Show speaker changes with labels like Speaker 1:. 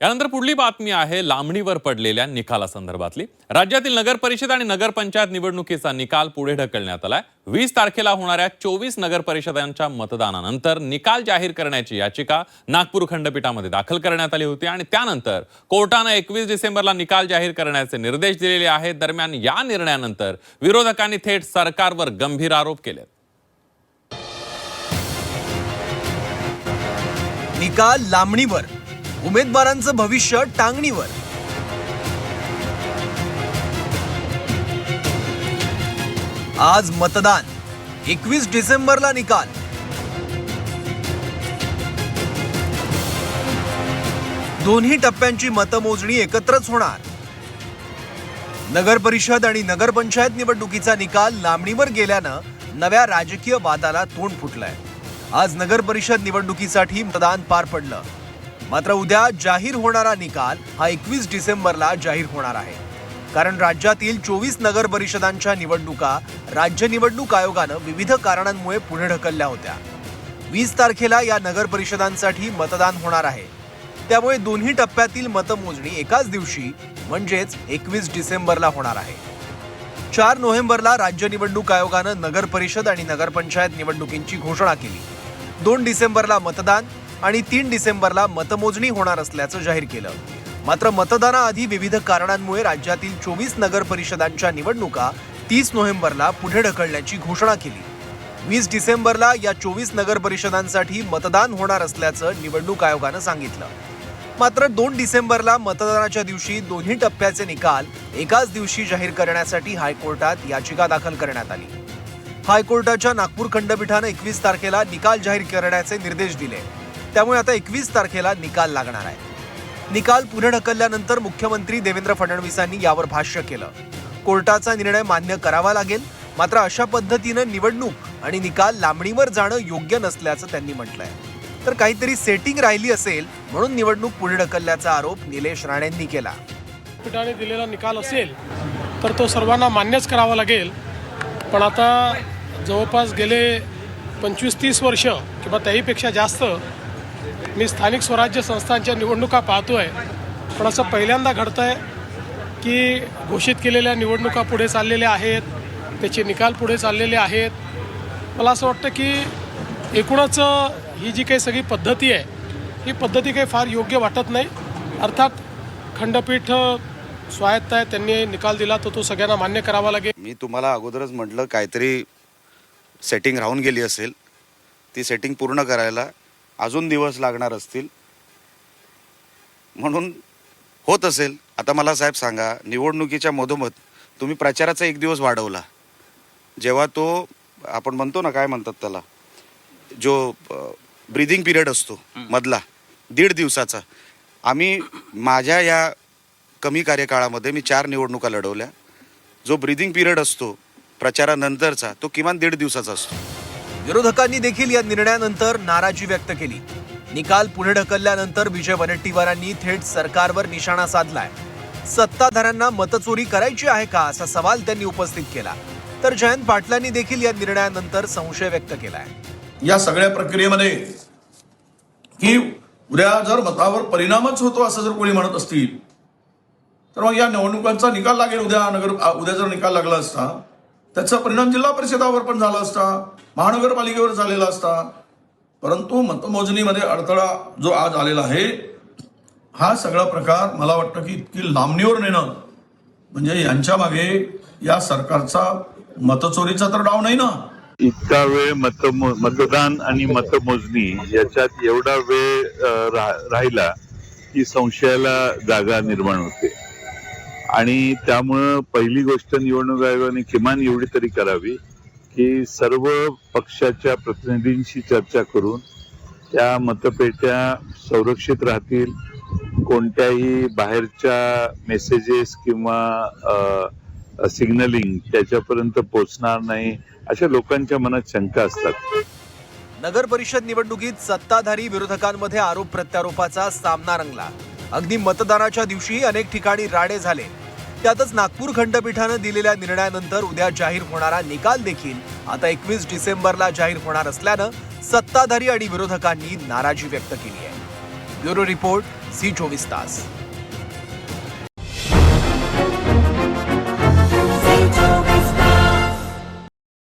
Speaker 1: यानंतर पुढली बातमी आहे लांबणीवर पडलेल्या निकालासंदर्भातली। राज्यातील नगर परिषद आणि नगरपंचायत निवडणुकीचा निकाल पुढे ढकलण्यात आलाय। 20 तारखेला होणाऱ्या 24 नगर परिषदांच्या मतदानानंतर निकाल जाहीर करण्याची याचिका नागपूर खंडपीठामध्ये दाखल करण्यात आली होती आणि त्यानंतर कोर्टाने 21 डिसेंबरला निकाल जाहीर करण्याचे निर्देश दिलेले आहेत। दरम्यान या निर्णयानंतर विरोधकांनी थेट सरकारवर गंभीर आरोप केले।
Speaker 2: निकाल लांबणीवर, उमेदवारांचं भविष्य टांगणीवर। आज मतदान, 21 डिसेंबरला निकाल। दोन्ही टप्प्यांची मतमोजणी एकत्रच होणार। नगर परिषद आणि नगरपंचायत निवडणुकीचा निकाल लांबणीवर गेल्यानं नव्या राजकीय वादाला तोंड फुटलंय। आज नगर परिषद निवडणुकीसाठी मतदान पार पडलं, मात्र उद्या जाहीर होणारा निकाल हा 21 डिसेंबरला जाहीर होणार आहे। कारण राज्यातील 24 नगर परिषदांच्या निवडणुका राज्य निवडणूक आयोगानं विविध कारणांमुळे पुढे ढकलल्या होत्या। 20 तारखेला या नगर परिषदांसाठी मतदान होणार आहे, त्यामुळे दोन्ही टप्प्यातील मतमोजणी एकाच दिवशी म्हणजेच 21 डिसेंबरला होणार आहे। 4 नोव्हेंबरला राज्य निवडणूक आयोगानं नगर परिषद आणि नगरपंचायत निवडणुकींची घोषणा केली। 2 डिसेंबरला मतदान आणि 3 डिसेंबरला मतमोजणी होणार असल्याचं जाहीर केलं। मात्र मतदानाआधी विविध कारणांमुळे राज्यातील 24 नगर परिषदांच्या निवडणुका 30 नोव्हेंबरला पुढे ढकलण्याची घोषणा केली। 20 डिसेंबरला या 24 नगर परिषदांसाठी मतदान होणार असल्याचं निवडणूक आयोगानं सांगितलं। मात्र 2 डिसेंबरला मतदानाच्या दिवशी दोन्ही टप्प्याचे निकाल एकाच दिवशी जाहीर करण्यासाठी हायकोर्टात याचिका दाखल करण्यात आली। हायकोर्टाच्या नागपूर खंडपीठानं 21 तारखेला निकाल जाहीर करण्याचे निर्देश दिले, त्यामुळे आता 21 तारखेला निकाल लागणार आहे। निकाल पुढे ढकलल्यानंतर मुख्यमंत्री देवेंद्र फडणवीसांनी यावर भाष्य केलं। कोर्टाचा निर्णय मान्य करावा लागेल, मात्र अशा पद्धतीनं निवडणूक आणि निकाल लांबणीवर जाणं योग्य नसल्याचं त्यांनी म्हटलंय। तर काहीतरी सेटिंग राहिली असेल म्हणून निवडणूक पुढे ढकलल्याचा आरोप निलेश राणेंनी केला।
Speaker 3: पीठाने दिलेला निकाल असेल तर तो सर्वांना मान्यच करावा लागेल, पण आता जवळपास गेले 25-30 वर्ष किंवा त्याहीपेक्षा जास्त मी स्थानिक स्वराज्य संस्थांच्या निवडणुका पाहतोय, पण असं पहिल्यांदा घडतंय की घोषित केलेल्या निवडणुका पुढे चाललेल्या आहेत, त्याचे निकाल पुढे चाललेले आहेत। मला असं वाटतं की एकूणच ही जी काही सगळी पद्धती आहे, ही पद्धती काही फार योग्य वाटत नाही। अर्थात खंडपीठ स्वायत्त आहे, त्यांनी निकाल दिला तर तो सगळ्यांना मान्य करावा लागेल।
Speaker 4: मी तुम्हाला अगोदरच म्हटलं काहीतरी सेटिंग राहून गेली असेल, ती सेटिंग पूर्ण करायला अजून दिवस लागणार असतील, म्हणून होत असेल। आता मला साहेब सांगा, निवडणुकीच्या मधोमध तुम्ही प्रचाराचा 1 दिवस वाढवला, जेव्हा तो आपण म्हणतो ना, काय म्हणतात त्याला, जो ब्रीदिंग पिरियड असतो मधला 1.5 दिवसाचा, आम्ही माझ्या या कमी कार्यकाळामध्ये मी 4 निवडणुका लढवल्या। जो ब्रीदिंग पिरियड असतो प्रचारानंतरचा, तो किमान 1.5 दिवसाचा असतो।
Speaker 2: विरोधकांनी देखील या निर्णयानंतर नाराजी व्यक्त केली। निकाल पुढे ढकलल्यानंतर विजय वडेट्टीवारांनी थेट सरकारवर निशाणा साधलाय। सत्ताधाऱ्यांना मतचोरी करायची आहे का असा सवाल त्यांनी उपस्थित केला। तर जयंत पाटलांनी देखील या निर्णयानंतर संशय व्यक्त केलाय।
Speaker 5: या सगळ्या प्रक्रियेमध्ये की उद्या जर मतावर परिणामच होतो असं जर कोणी म्हणत असतील तर मग या निवडणुकांचा निकाल लागेल। उद्या जर निकाल लागला असता त्याचा परिणाम जिल्हा परिषदावर पण झाला असता, महानगरपालिकेवर झालेला असता। परंतु मतमोजणीमध्ये अडथळा जो आज आलेला आहे, हा सगळा प्रकार मला वाटतं की इतकी लांबणीवर नेणं म्हणजे यांच्या मागे या सरकारचा मतचोरीचा तर डाव नाही ना।
Speaker 6: इतका वेळ मतदान आणि मतमोजणी याच्यात एवढा वेळ राहिला की संशयाला जागा निर्माण होते आणि त्यामुळं पहिली गोष्ट निवडणूक आयोगाने किमान एवढी तरी करावी की सर्व पक्षाच्या प्रतिनिधींशी चर्चा करून त्या मतपेट्या संरक्षित राहतील, कोणत्याही बाहेरच्या मेसेजेस किंवा सिग्नलिंग त्याच्यापर्यंत पोहोचणार नाही, अशा लोकांच्या मनात शंका असतात।
Speaker 2: नगर परिषद निवडणुकीत सत्ताधारी विरोधकांमध्ये आरोप प्रत्यारोपाचा सामना रंगला। अगदी मतदानाच्या दिवशी अनेक ठिकाणी राडे झाले। त्यातच नागपूर खंडपीठानं दिलेल्या निर्णयानंतर उद्या जाहीर होणारा निकाल देखील आता 21 डिसेंबरला जाहीर होणार असल्यानं सत्ताधारी आणि विरोधकांनी नाराजी व्यक्त केली आहे। ब्युरो रिपोर्ट, झी 24 तास.